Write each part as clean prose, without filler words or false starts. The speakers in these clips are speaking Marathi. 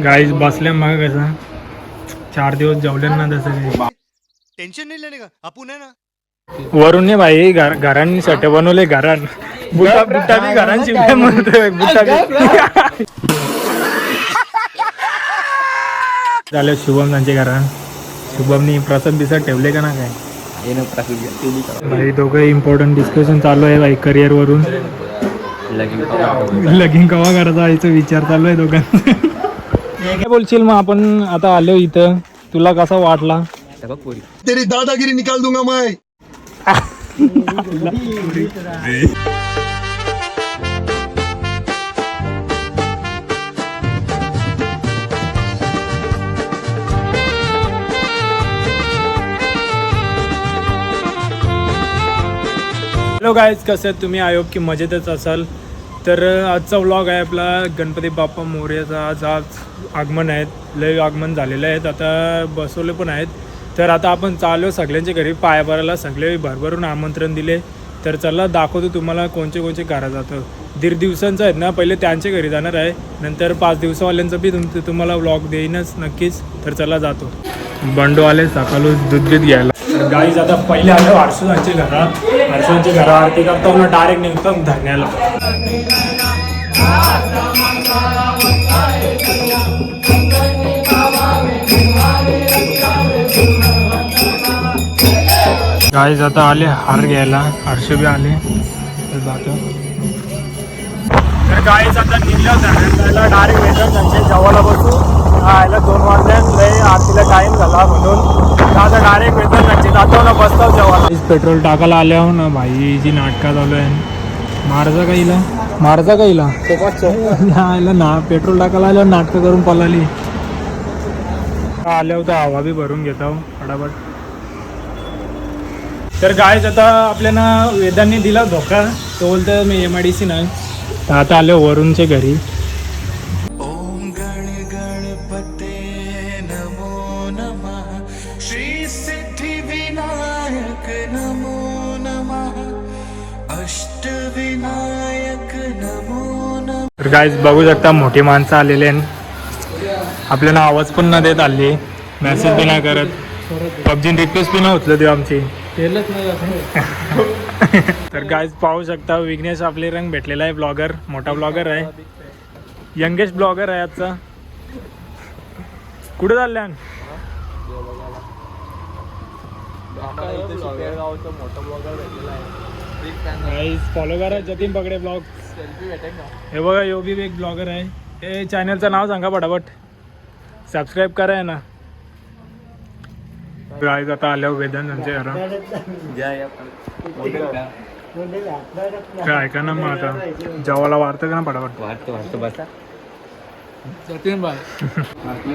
गाईज बसल्या मग कसं 4 दिवस जेवले ना तसं काही टेंशन नहीं लेने का आपण है ना वरून नाही भाई घरांसाठी बनवले घरां बुटा बुटा बी घरांची म्हणतोय बुटा बी झालं शुभम त्यांच्या घरान शुभमनी प्रसाद बिसाद ठेवले का ना काय भाई दोघं इम्पॉर्टंट डिस्कशन चालू आहे भाई करिअर वरून लगीन कवा करायचा याचा विचार चालू आहे दोघांचा काय बोलशील मग आपण आता आलो इथं तुला कसा वाटला तेरी दादागिरी निकाल दूंगा मैं हॅलो गाईज कसं आहे तुम्ही आयोग की मजेतच असाल तर आजचा व्लॉग आहे आपला गणपती बाप्पा मोरयाचा आज आगमन आहेत लय आगमन झालेलं आहेत आता बसवले पण आहेत तर आता आपण चालू सगळ्यांच्या घरी पाया पडायला सगळे भरभरून आमंत्रण दिले तर चला दाखवतो तुम्हाला कोणचे घरा जातं 1.5 दिवसांचं आहेत ना पहिले त्यांच्या घरी जाणार आहे नंतर 5 दिवसावाल्यांचं बी तुम्हाला व्लॉग देईनच नक्कीच तर चला जातो बंडू आले सकाळूच दूध घ्यायला तर गाईज आता पहिले आलो आरसूयांच्या घरा आरती करतो ना डायरेक्ट निघतो धरण्याला गाईज आता आले हार घ्यायला हर्ष बी आले तर जातो तर गाईज आता निघलं धरण्याला डायरेक्ट भेटत त्यांच्या जेवायला बसू आयला 2 वाजल्यात लय आरतीला टाईम झाला म्हणून आता डायरेक्ट भेटत त्यांचे जातो ना बसतो जेवायला पेट्रोल टाकायला आल्या हो ना भाई जी नाटका चालू आहे मारजा काहीला आयला ना पेट्रोल टाकायला आल्यावर नाटकं करून पळाली आल्या होता हवा बी भरून घेतो फटाफट तर गायच आता आपल्याला वेदांनी दिला धोका तो बोलतं मी MIDC नाही तर आता आले वरूनच्या घरी ओम गण गणपते नमो नमः श्री सिद्धि विनायक नमो नमः अष्ट विनायक नमो नमः तर गायच बघू शकता मोठी माणसं आलेले आहेत आपल्याला आवाज पण न देत आली मेसेज बी नाही करत पबजी रिक्वेस्ट बी न उचलत आमची तर गायज पाहू शकता विघ्नेश आपले रंग भेटलेला आहे ब्लॉगर मोठा ब्लॉगर आहे यंगेस्ट ब्लॉगर आहे आजचा कुठे चालल्या फॉलो करा जतीन पगडे ब्लॉग हे बघा यो बी एक ब्लॉगर आहे हे चॅनलचं नाव सांगा पटापट सबस्क्राईब करा ना गाईज आता आल्यावर वेदन त्यांच्या घरा काय ऐका ना मग आता जेवायला वाढतं का ना पटापट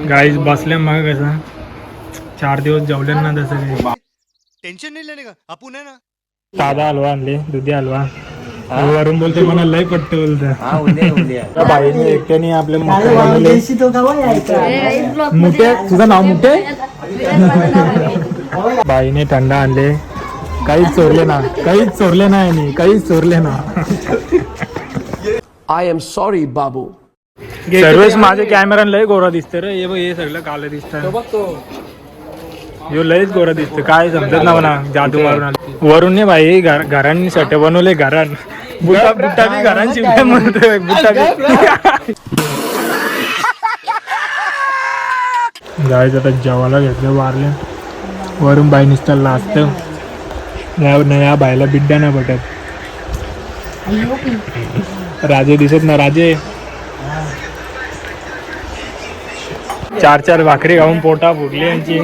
गाईज बसल्या मग कसं 4 दिवस जेवले ना तसं काही टेंशन नहीं लेने का आपण है ना साधा हलवा आणले दुधी हलवा वरून बोलते मला लय पट्ट बोलत बाईने एकट्याने आपले मुठे तुझं नाव मुठे बाईने थंड आणले काहीच चोरले नाही काहीच चोरले ना I am sorry, Babu. सर्वेच माझे कॅमेरा लय गोरा दिसतं रे हे सगळं कालं दिसतं यो लयच गोरा दिसतं काय समजत ना म्हणा जादू मारून आले वरून नाही भाई घरांसाठी बनवले घरां बुटा बी घरांची म्हणतोय बुटा बी जायचं आता जेवायला घेतलं वारल्या वरून बाई निसतं लाजतं या बाईला बिड्डा नाही पटत राजे दिसत ना राजे 4 भाकरी खाऊन पोटा फुगली यांची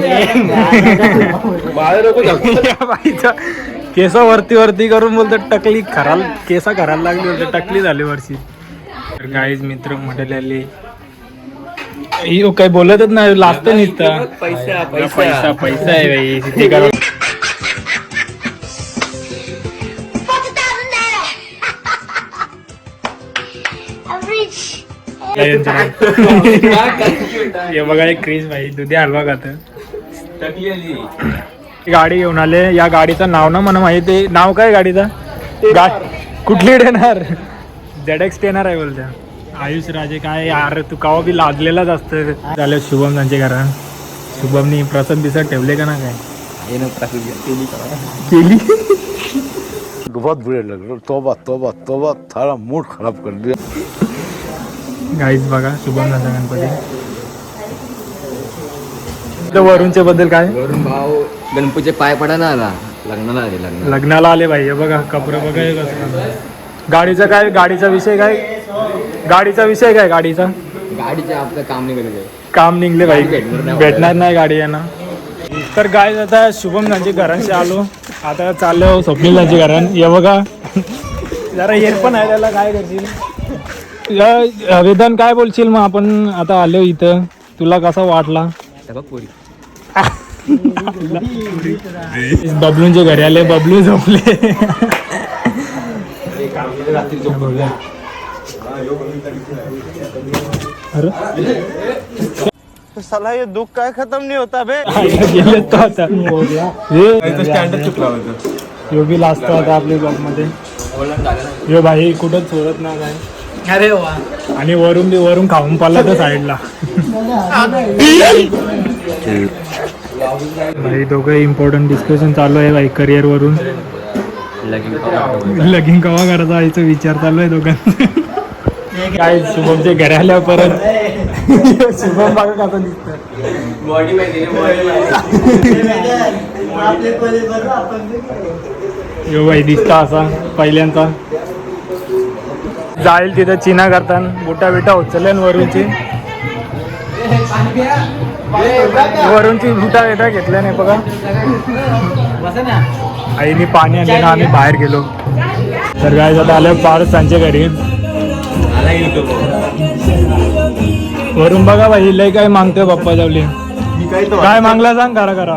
बाईचा केस वरती करून बोलतो टकली केसा खरायला लागली बोलतो टकली झाली वर्षी तर गाईज मित्र म्हटलेले काही बोलतच नाही लाजत निसतं पैसा आहे बाई ते करा हे बघा एक क्रिस भाई दुधी हलवा खात गाडी घेऊन आले या गाडीचं नाव ना मला माहिती नाव काय गाडीचा कुठली येणार ZX येणार आहे बोलत्या आयुष राजे काय यार तू कवा बी लादलेलाच असतं. झालं शुभम त्यांच्या घरात. शुभमनी प्रसाद बिसाद ठेवले का ना काय केली. बहुत बुरे लग रहे. तोबा तोबा तोबा सारा मूड खराब कर दिया. गाईज बघा शुभम त्यांचा गणपती. तर वरूनच्या बद्दल काय वरून भाऊ गणपतीचे पाय पडा ना आला लग्नाला आले लग्नाला आले भाई. हे बघा कपडे बघा हे कसं. गाडीचा काय गाडीचा विषय काय गाडीचा गाडीचे आपलं काम निघालेलं आहे. काम निघले भाई भेटणार नाही गाडी आहे ना. तर गाय आता शुभम त्यांच्या घरांशी आलो. आता चाललो स्वप्नील त्यांच्या घरान. हे बघा जरा इयरफोन आहे त्याला काय करशील वेदन काय बोलशील. मग आपण आता आलो इथं तुला कसा वाटला. बबलूंच्या घरी आले बबलू झोपले. अरे साला ये दुख काय खत्म नहीं होता बे. गेले तो आता यो बी लाजतो आता आपल्या ब्लॉग मध्ये. यो भाई कुठं चोरत नाही काय. अरे वा. आणि वरून खाऊन पाला तर साईडला. भाई दोघं इम्पॉर्टंट डिस्कशन चालू आहे भाई करिअर वरून. लगीन कवा करायचा याचा विचार चालू आहे दोघांचा. काय शुभमच्या घरी आल्या परत शुभम बघा कसा दिसतं. यो भाई दिसता असा पहिल्यांदा. जाईल तिथं चिना करताना बुटा बिटा उचलेन वरूनची बुटा बिटा घेतल्या नाही बघा. आईने पाणी आणले ना आम्ही बाहेर गेलो. तर काय आता आलं पारच त्यांच्या घरी. वरून बघा भाई लय काय मागतोय पप्पा जावली. काय मागला सांग करा करा.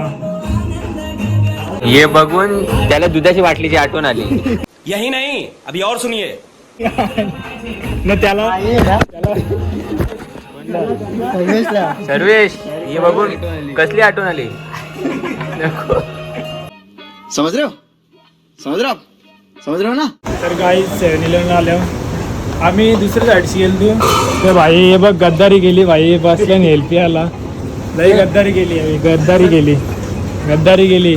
हे बघून त्याला दुधाची बाटलीची आठवण आली. यही नहीं अभी और सुनिए. न त्याला सर्वेश हे बघून कसली आठवण आली. समझ रहे हो ना. तर काही 7-11 आल्या आम्ही दुसऱ्या साईडशी गेलो. तर भाई हे बघ गद्दारी केली भाई. बसल्या एलपी आला लई गद्दारी केली.